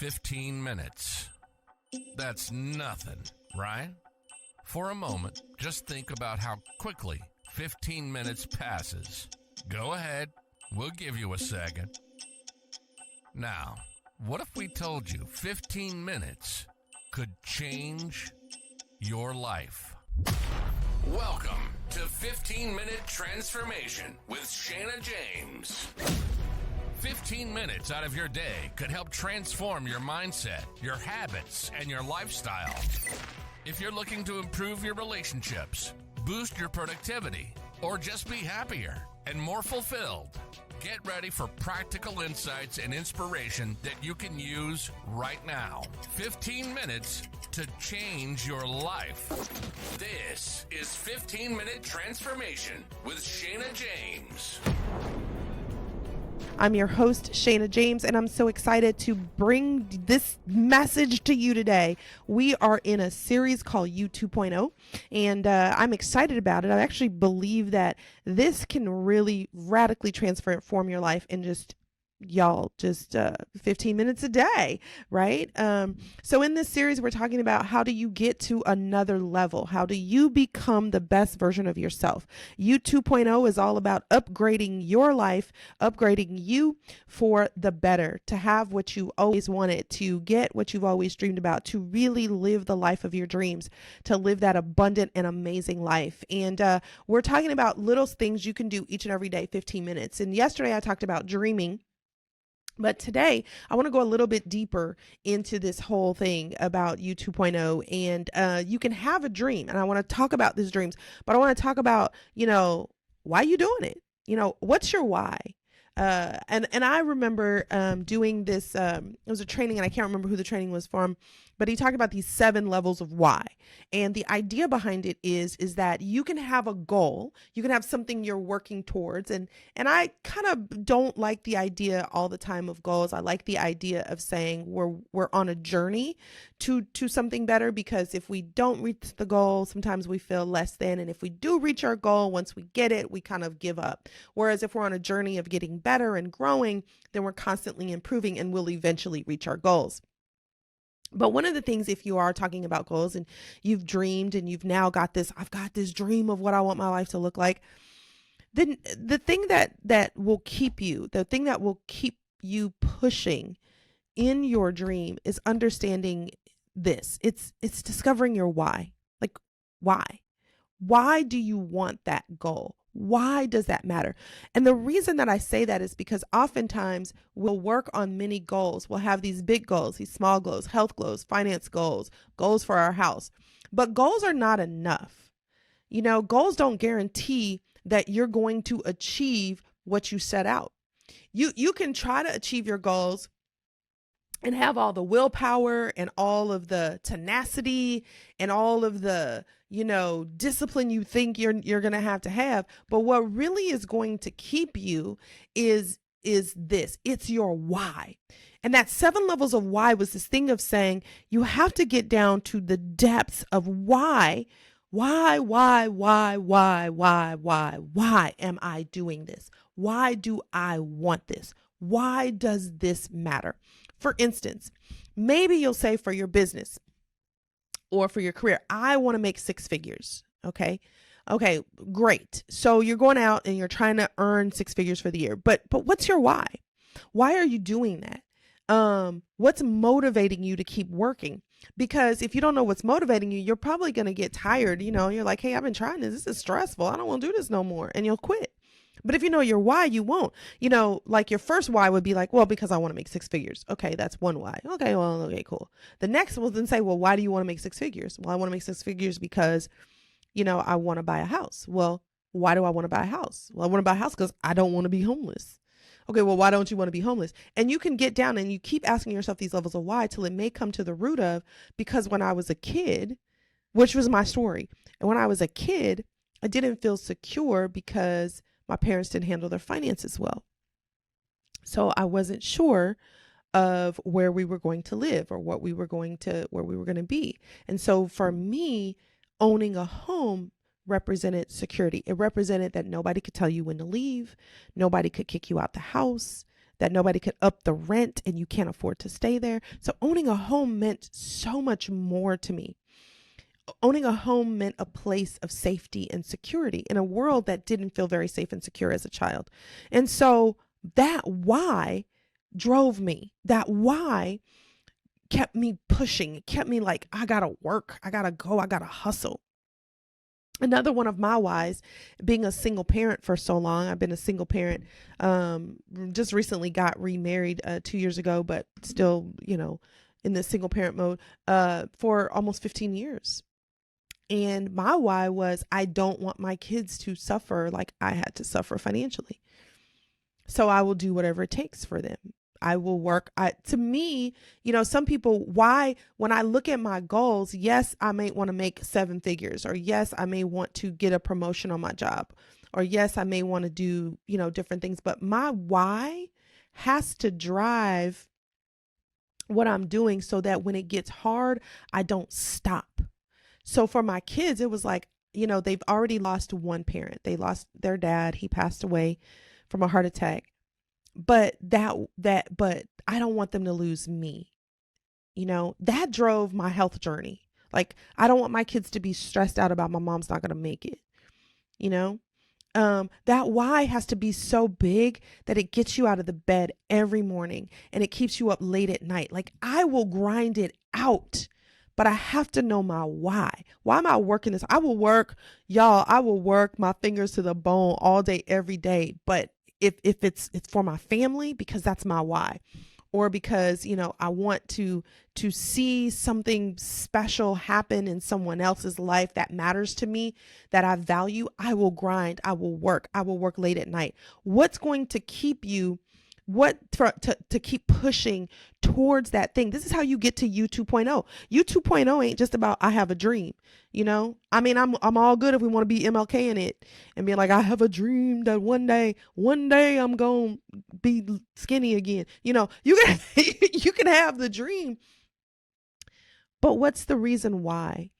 15 minutes. That's nothing, right? For a moment, just think about how quickly 15 minutes passes. Go ahead, we'll give you a second. Now, what if we told you 15 minutes could change your life? Welcome to 15-Minute Transformation with Shana James. 15 minutes out of your day could help transform your mindset, your habits, and your lifestyle. If you're looking to improve your relationships, boost your productivity, or just be happier and more fulfilled, get ready for practical insights and inspiration that you can use right now. 15 minutes to change your life. This is 15-Minute Transformation with Shana James. I'm your host, Shana James, and I'm so excited to bring this message to you today. We are in a series called You 2.0, and I'm excited about it. I actually believe that this can really radically transform your life in just 15 minutes a day, right? So in this series, we're talking about how do you get to another level? How do you become the best version of yourself? You 2.0 is all about upgrading your life, upgrading you for the better, to have what you always wanted, to get what you've always dreamed about, to really live the life of your dreams, to live that abundant and amazing life. And we're talking about little things you can do each and every day, 15 minutes. And yesterday I talked about dreaming. But today, I want to go a little bit deeper into this whole thing about You 2.0. And you can have a dream. And I want to talk about these dreams. But I want to talk about, why you doing it? What's your why? And I remember doing this. It was a training, and I can't remember who the training was from. But he talked about these 7 levels of why. And the idea behind it is that you can have a goal. You can have something you're working towards. And I kind of don't like the idea all the time of goals. I like the idea of saying we're on a journey to something better, because if we don't reach the goal, sometimes we feel less than. And if we do reach our goal, once we get it, we kind of give up. Whereas if we're on a journey of getting better and growing, then we're constantly improving and we'll eventually reach our goals. But one of the things, if you are talking about goals and you've dreamed and you've now got I've got this dream of what I want my life to look like, then the thing that will keep you, the thing that will keep you pushing in your dream is understanding this. It's discovering your why. Like, why? Why do you want that goal? Why does that matter? And the reason that I say that is because oftentimes we'll work on many goals. We'll have these big goals, these small goals, health goals, finance goals, goals for our house. But goals are not enough. Goals don't guarantee that you're going to achieve what you set out. You can try to achieve your goals and have all the willpower and all of the tenacity and all of the, discipline you think you're going to have. But what really is going to keep you is this. It's your why. And that 7 levels of why was this thing of saying you have to get down to the depths of why am I doing this? Why do I want this? Why does this matter? For instance, maybe you'll say for your business or for your career, I want to make 6 figures. Okay, great. So you're going out and you're trying to earn 6 figures for the year. But what's your why? Why are you doing that? What's motivating you to keep working? Because if you don't know what's motivating you, you're probably going to get tired. You're like, hey, I've been trying this. This is stressful. I don't want to do this no more. And you'll quit. But if you know your why, you won't. Like your first why would be like, well, because I want to make 6 figures. Okay, that's one why. Okay, cool. The next will then say, well, why do you want to make 6 figures? Well, I want to make 6 figures because, I want to buy a house. Well, why do I want to buy a house? Well, I want to buy a house because I don't want to be homeless. Okay, well, why don't you want to be homeless? And you can get down and you keep asking yourself these levels of why till it may come to the root of, because when I was a kid, which was my story, and when I was a kid, I didn't feel secure because my parents didn't handle their finances well. So I wasn't sure of where we were going to live or where we were going to be. And so for me, owning a home represented security. It represented that nobody could tell you when to leave. Nobody could kick you out the house. that nobody could up the rent and you can't afford to stay there. So owning a home meant so much more to me. Owning a home meant a place of safety and security in a world that didn't feel very safe and secure as a child. And so that why drove me. That why kept me pushing. It kept me like, I gotta work. I gotta go. I gotta hustle. Another one of my whys, being a single parent for so long. I've been a single parent, just recently got remarried 2 years ago, but still, in the single parent mode for almost 15 years. And my why was, I don't want my kids to suffer like I had to suffer financially. So I will do whatever it takes for them. I will work. To me, some people, why, when I look at my goals, yes, I may want to make 7 figures, or yes, I may want to get a promotion on my job, or yes, I may want to do, different things. But my why has to drive what I'm doing so that when it gets hard, I don't stop. So for my kids, it was like, they've already lost one parent. They lost their dad. He passed away from a heart attack. But but I don't want them to lose me. That drove my health journey. Like, I don't want my kids to be stressed out about my mom's not going to make it. That why has to be so big that it gets you out of the bed every morning and it keeps you up late at night. Like, I will grind it out. But I have to know my why. Why am I working this? I will work my fingers to the bone all day, every day. But if it's for my family, because that's my why, or because, I want to see something special happen in someone else's life that matters to me, that I value, I will grind, I will work late at night. What's going to keep you to keep pushing towards that thing? This is how you get to you 2.0. You 2.0 ain't just about, I have a dream. I mean, I'm all good if we want to be MLK in it and be like, I have a dream that one day I'm going to be skinny again. You can, you can have the dream, but what's the reason why?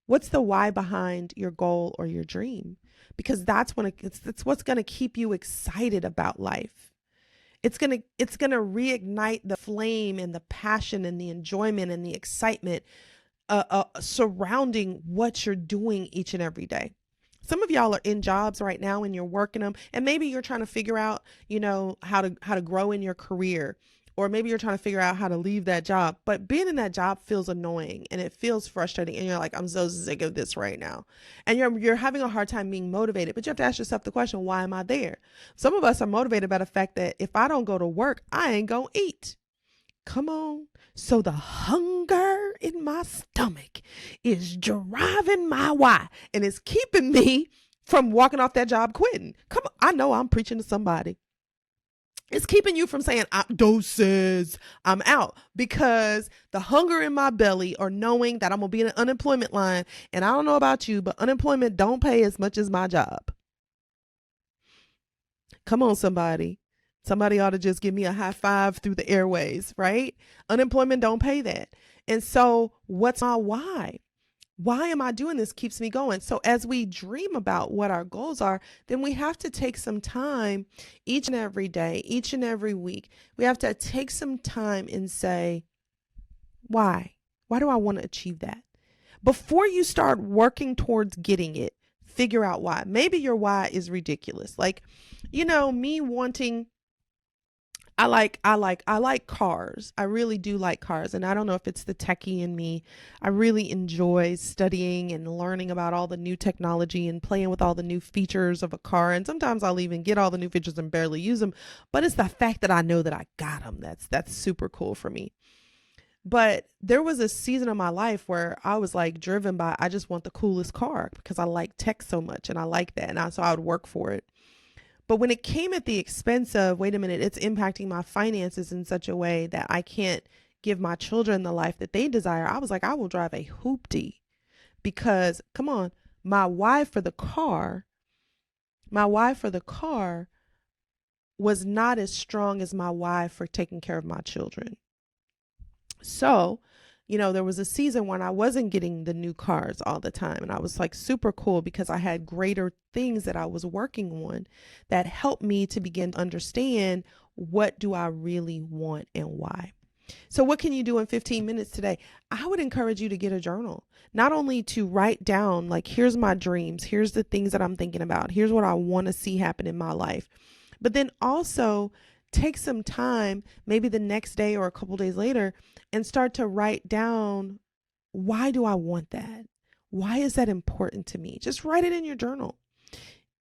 What's the why behind your goal or your dream? Because that's what's going to keep you excited about life. It's going to reignite the flame and the passion and the enjoyment and the excitement surrounding what you're doing each and every day. Some of y'all are in jobs right now and you're working them, and maybe you're trying to figure out, how to grow in your career, or maybe you're trying to figure out how to leave that job, but being in that job feels annoying and it feels frustrating. And you're like, I'm so sick of this right now. And you're having a hard time being motivated, but you have to ask yourself the question, why am I there? Some of us are motivated by the fact that if I don't go to work, I ain't gonna eat. Come on. So the hunger in my stomach is driving my why, and it's keeping me from walking off that job, quitting. Come on. I know I'm preaching to somebody. It's keeping you from saying, doses, I'm out, because the hunger in my belly, or knowing that I'm going to be in an unemployment line. And I don't know about you, but unemployment don't pay as much as my job. Come on, somebody. Somebody ought to just give me a high five through the airways, right? Unemployment don't pay that. And so what's my why? Why am I doing this? Keeps me going. So as we dream about what our goals are, then we have to take some time each and every day, each and every week. We have to take some time and say, why? Why do I want to achieve that? Before you start working towards getting it, figure out why. Maybe your why is ridiculous. Like, me wanting, I like cars. I really do like cars. And I don't know if it's the techie in me. I really enjoy studying and learning about all the new technology and playing with all the new features of a car. And sometimes I'll even get all the new features and barely use them. But it's the fact that I know that I got them. That's super cool for me. But there was a season of my life where I was like driven by, I just want the coolest car because I like tech so much and I like that. And so I would work for it. But when it came at the expense of, wait a minute, it's impacting my finances in such a way that I can't give my children the life that they desire, I was like, I will drive a hoopty, because come on, my why for the car was not as strong as my why for taking care of my children. So, there was a season when I wasn't getting the new cars all the time. And I was like super cool because I had greater things that I was working on that helped me to begin to understand what do I really want and why? So what can you do in 15 minutes today? I would encourage you to get a journal, not only to write down, like, here's my dreams, here's the things that I'm thinking about, here's what I want to see happen in my life, but then also take some time, maybe the next day or a couple days later, and start to write down, why do I want that? Why is that important to me? Just write it in your journal.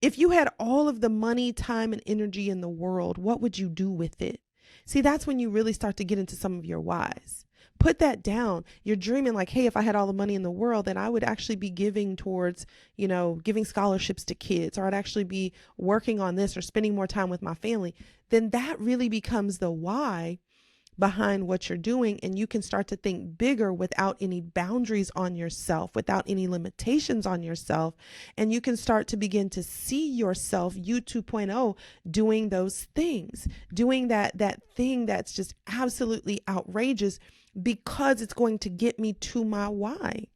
If you had all of the money, time, and energy in the world, what would you do with it? See, that's when you really start to get into some of your whys. Put that down. You're dreaming like, hey, if I had all the money in the world, then I would actually be giving towards, giving scholarships to kids, or I'd actually be working on this or spending more time with my family. Then that really becomes the why behind what you're doing. And you can start to think bigger without any boundaries on yourself, without any limitations on yourself. And you can start to begin to see yourself, you 2.0, doing those things, doing that thing that's just absolutely outrageous, because it's going to get me to my why.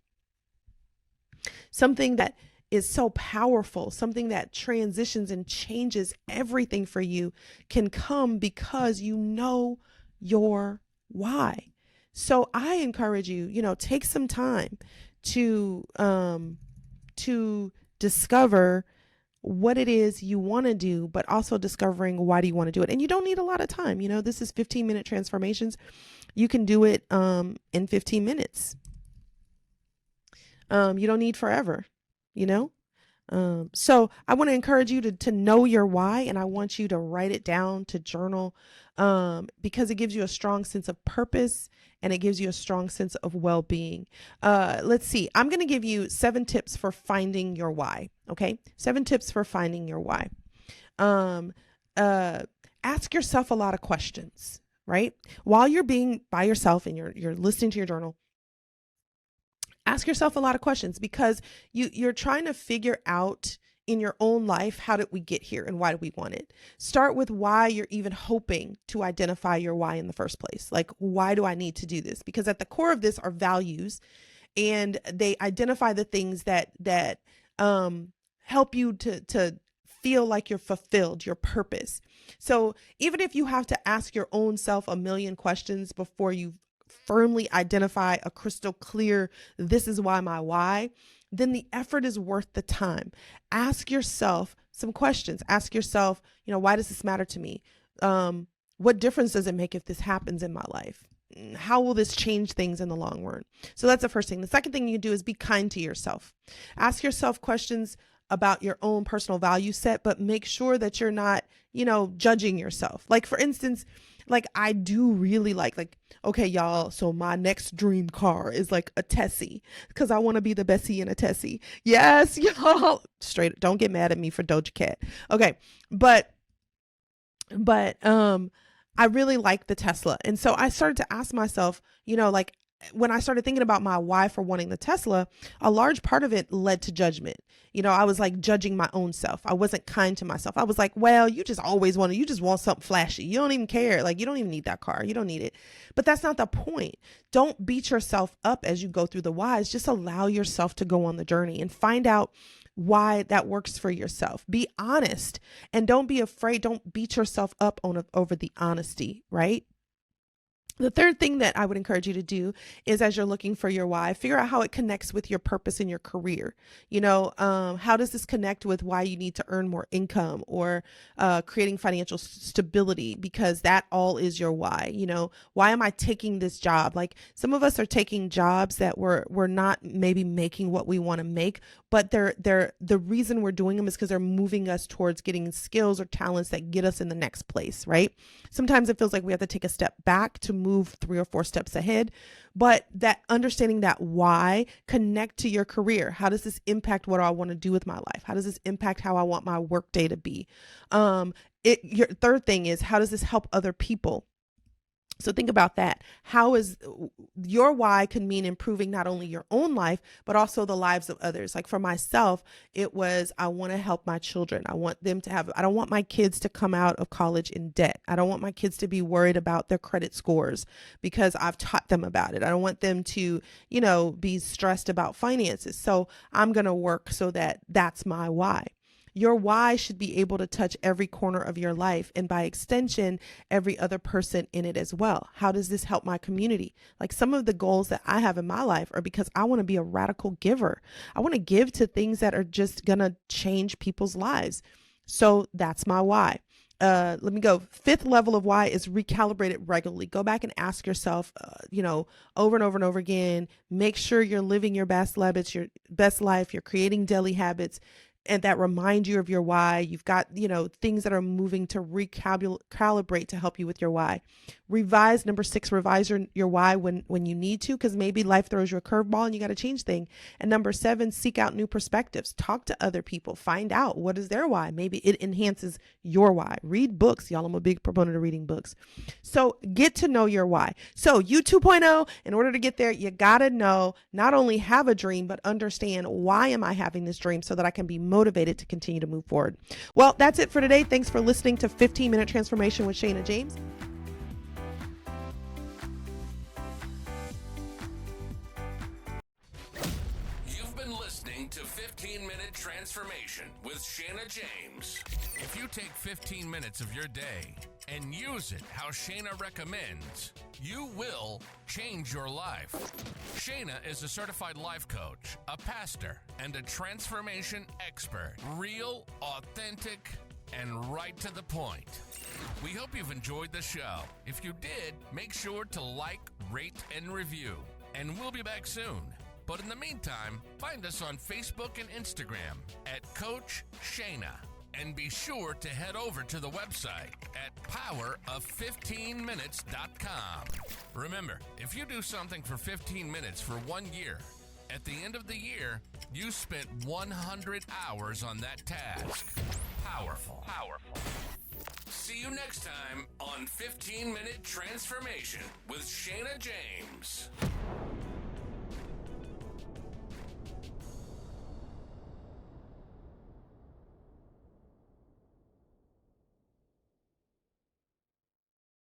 Something that is so powerful, something that transitions and changes everything for you, can come because you know your why. So I encourage you, take some time to discover what it is you want to do, but also discovering why do you want to do it. And you don't need a lot of time. This is 15-minute transformations. You can do it in 15 minutes. You don't need forever, So I want to encourage you to know your why, and I want you to write it down, to journal, because it gives you a strong sense of purpose, and it gives you a strong sense of well-being. Let's see. I'm going to give you 7 tips for finding your why. Okay. 7 tips for finding your why. Ask yourself a lot of questions, right? While you're being by yourself and you're listening to your journal, ask yourself a lot of questions, because you're trying to figure out in your own life, how did we get here and why do we want it? Start with why you're even hoping to identify your why in the first place. Like, why do I need to do this? Because at the core of this are values, and they identify the things that help you to feel like you're fulfilled, your purpose. So even if you have to ask your own self a million questions before you firmly identify a crystal clear, this is why my why, then the effort is worth the time. Ask yourself some questions. Ask yourself, why does this matter to me? What difference does it make if this happens in my life? How will this change things in the long run? So that's the first thing. The second thing you do is be kind to yourself. Ask yourself questions about your own personal value set, but make sure that you're not, judging yourself. Like, for instance, like, I do really like, okay, y'all, so my next dream car is like a Tessie, because I want to be the Bessie in a Tessie. Yes, y'all. Straight, don't get mad at me for Doja Cat. Okay. But I really like the Tesla. And so I started to ask myself, like, when I started thinking about my why for wanting the Tesla, a large part of it led to judgment. I was like judging my own self. I wasn't kind to myself. I was like, well, you just want something flashy. You don't even care. Like, you don't even need that car. You don't need it. But that's not the point. Don't beat yourself up as you go through the whys. Just allow yourself to go on the journey and find out why that works for yourself. Be honest, and don't be afraid. Don't beat yourself up over the honesty, right? The third thing that I would encourage you to do is, as you're looking for your why, figure out how it connects with your purpose in your career. How does this connect with why you need to earn more income, or creating financial stability? Because that all is your why. Why am I taking this job? Like, some of us are taking jobs that we're not maybe making what we want to make, but they're the reason we're doing them is because they're moving us towards getting skills or talents that get us in the next place, right? Sometimes it feels like we have to take a step back to move 3 or 4 steps ahead, but that understanding that why, connect to your career. How does this impact what I want to do with my life? How does this impact how I want my work day to be? Your third thing is, how does this help other people? So think about that. How is your why can mean improving not only your own life, but also the lives of others. Like, for myself, it was, I want to help my children. I don't want my kids to come out of college in debt. I don't want my kids to be worried about their credit scores because I've taught them about it. I don't want them to, be stressed about finances. So I'm going to work so that's my why. Your why should be able to touch every corner of your life and by extension, every other person in it as well. How does this help my community? Like some of the goals that I have in my life are because I want to be a radical giver. I want to give to things that are just going to change people's lives. So that's my why. Let me go. Fifth level of why is recalibrate it regularly. Go back and ask yourself, over and over and over again. Make sure you're living your best life. You're creating daily habits, and that remind you of your why. You've got, things that are moving to recalibrate to help you with your why. Revise, number 6, revise your why when you need to, because maybe life throws you a curveball and you got to change things. And number 7, seek out new perspectives. Talk to other people. Find out what is their why. Maybe it enhances your why. Read books. Y'all, I'm a big proponent of reading books. So get to know your why. So you 2.0, in order to get there, you got to know, not only have a dream, but understand why am I having this dream so that I can be motivated to continue to move forward. Well, that's it for today. Thanks for listening to 15-Minute Transformation with Shana James. You've been listening to 15-Minute Transformation with Shana James. If you take 15 minutes of your day and use it how Shana recommends, you will change your life. Shana is a certified life coach, a pastor, and a transformation expert. Real, authentic, and right to the point. We hope you've enjoyed the show. If you did, make sure to like, rate, and review. And we'll be back soon. But in the meantime, find us on Facebook and Instagram at Coach Shana. And be sure to head over to the website at powerof15minutes.com. Remember, if you do something for 15 minutes for 1 year, at the end of the year, you spent 100 hours on that task. Powerful. See you next time on 15-Minute Transformation with Shana James.